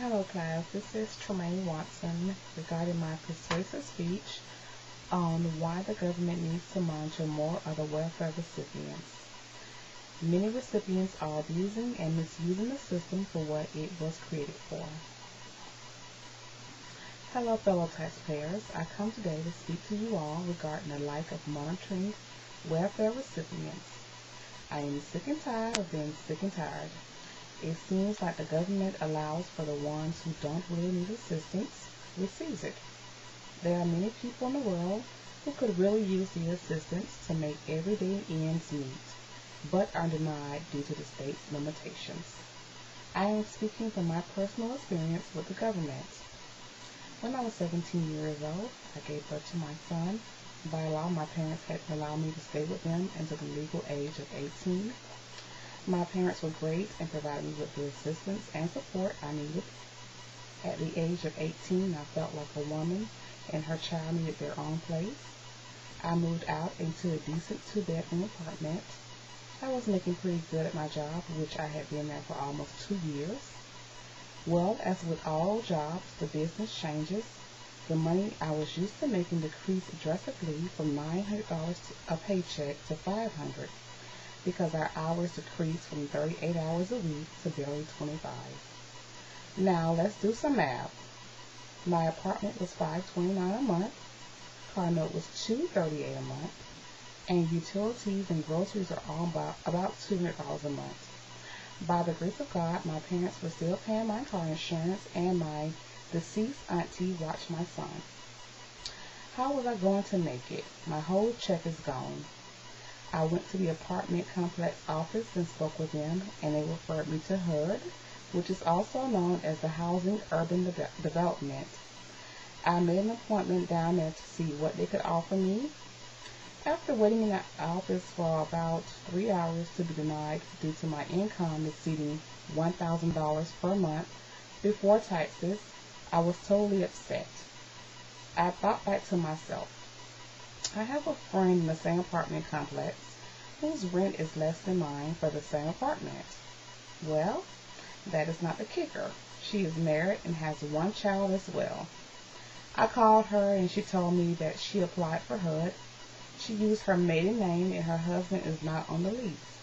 Hello class, this is Tremaine Watson regarding my persuasive speech on why the government needs to monitor more of the welfare recipients. Many recipients are abusing and misusing the system for what it was created for. Hello fellow taxpayers, I come today to speak to you all regarding the lack of monitoring welfare recipients. I am sick and tired of being sick and tired. It seems like the government allows for the ones who don't really need assistance receives it. There are many people in the world who could really use the assistance to make everyday ends meet, but are denied due to the state's limitations. I am speaking from my personal experience with the government. When I was 17 years old, I gave birth to my son. By law, my parents had to allow me to stay with them until the legal age of 18. My parents were great and provided me with the assistance and support I needed. At the age of 18, I felt like a woman and her child needed their own place. I moved out into a decent 2-bedroom apartment. I was making pretty good at my job, which I had been there for almost 2 years. Well, as with all jobs, the business changes. The money I was used to making decreased drastically from $900 a paycheck to $500 because our hours decreased from 38 hours a week to barely 25. Now let's do some math. My apartment was $529 a month, car note was $238 a month, and utilities and groceries are all about $200 a month. By the grace of God, my parents were still paying my car insurance, and my deceased auntie watched my son. How was I going to make it? My whole check is gone. I went to the apartment complex office and spoke with them, and they referred me to HUD, which is also known as the Housing Urban Development. I made an appointment down there to see what they could offer me. After waiting in the office for about 3 hours to be denied due to my income exceeding $1,000 per month before taxes, I was totally upset. I thought back to myself. I have a friend in the same apartment complex whose rent is less than mine for the same apartment. Well, that is not the kicker. She is married and has one child as well. I called her and she told me that she applied for HUD. She used her maiden name and her husband is not on the lease.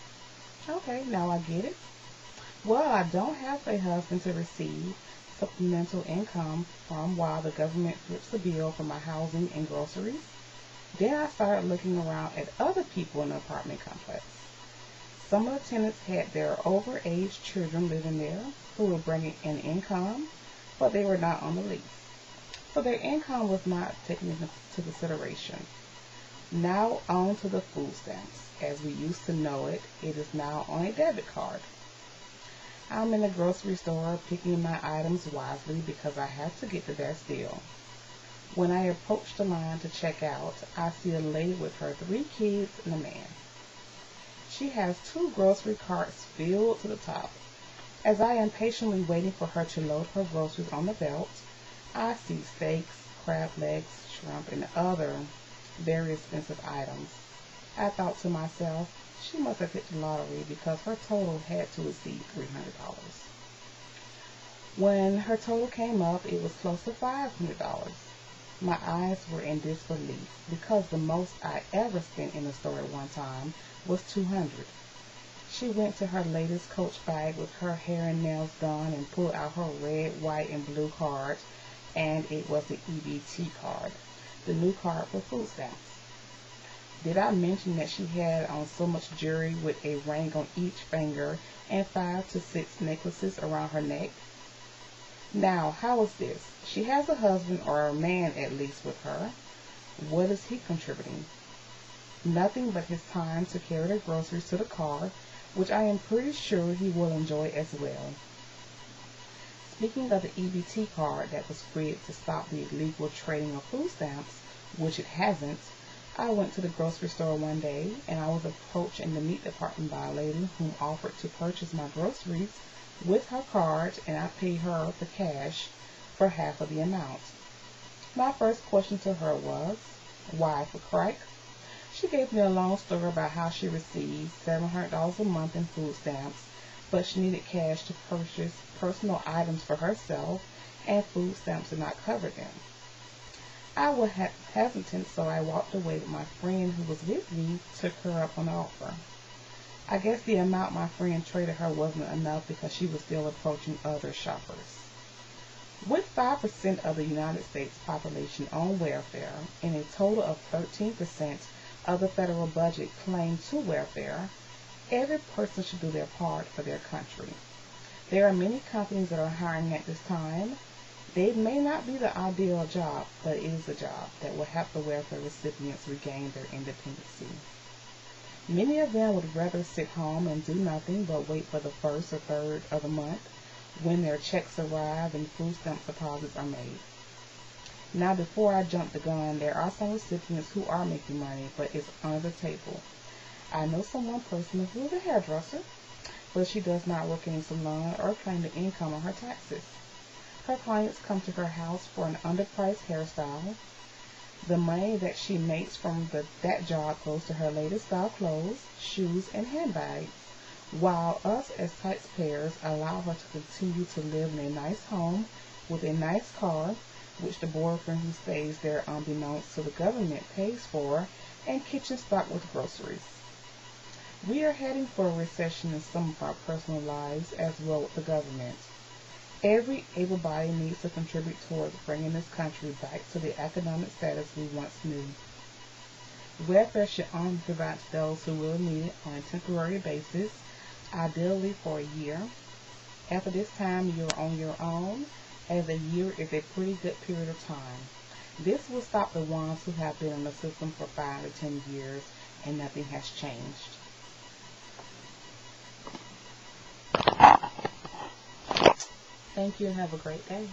Okay, now I get it. Well, I don't have a husband to receive supplemental income from while the government flips the bill for my housing and groceries. Then I started looking around at other people in the apartment complex. Some of the tenants had their overage children living there who were bringing in income, but they were not on the lease. So their income was not taken into consideration. Now on to the food stamps. As we used to know it, it is now on a debit card. I'm in the grocery store picking my items wisely because I have to get the best deal. When I approach the line to check out, I see a lady with her 3 kids and a man. She has 2 grocery carts filled to the top. As I am patiently waiting for her to load her groceries on the belt, I see steaks, crab legs, shrimp, and other very expensive items. I thought to myself, she must have hit the lottery because her total had to exceed $300. When her total came up, it was close to $500. My eyes were in disbelief because the most I ever spent in the store at one time was $200. She went to her latest Coach bag with her hair and nails done and pulled out her red, white, and blue card, and it was the EBT card, the new card for food stamps. Did I mention that she had on so much jewelry with a ring on each finger and 5 to 6 necklaces around her neck? Now, how is this? She has a husband or a man at least with her. What is he contributing? Nothing but his time to carry the groceries to the car, which I am pretty sure he will enjoy as well. Speaking of the EBT card that was created to stop the illegal trading of food stamps, which it hasn't, I went to the grocery store one day and I was approached in the meat department by a lady whom offered to purchase my groceries with her card, and I paid her for cash for half of the amount. My first question to her was, why for crack? She gave me a long story about how she receives $700 a month in food stamps but she needed cash to purchase personal items for herself, and food stamps did not cover them. I was hesitant, so I walked away, but my friend who was with me took her up on the offer. I guess the amount my friend traded her wasn't enough because she was still approaching other shoppers. With 5% of the United States population on welfare and a total of 13% of the federal budget claimed to welfare, every person should do their part for their country. There are many companies that are hiring at this time. They may not be the ideal job, but it is a job that will help the welfare recipients regain their independency. Many of them would rather sit home and do nothing but wait for the first or third of the month when their checks arrive and food stamp deposits are made. Now, before I jump the gun, there are some recipients who are making money, but it's under the table. I know someone personally who is a hairdresser, but she does not work in a salon or claim the income on her taxes. Her clients come to her house for an underpriced hairstyle. The money that she makes from that job goes to her latest style clothes, shoes, and handbags, while us as taxpayers allow her to continue to live in a nice home with a nice car, which the boyfriend who stays there unbeknownst to the government pays for, and kitchen stocked with groceries. We are heading for a recession in some of our personal lives as well with the government. Every able body needs to contribute towards bringing this country back to the economic status we once knew. Welfare should only be provided to those who will need it on a temporary basis, ideally for a year. After this time, you're on your own, as a year is a pretty good period of time. This will stop the ones who have been in the system for 5 to 10 years and nothing has changed. Thank you and have a great day.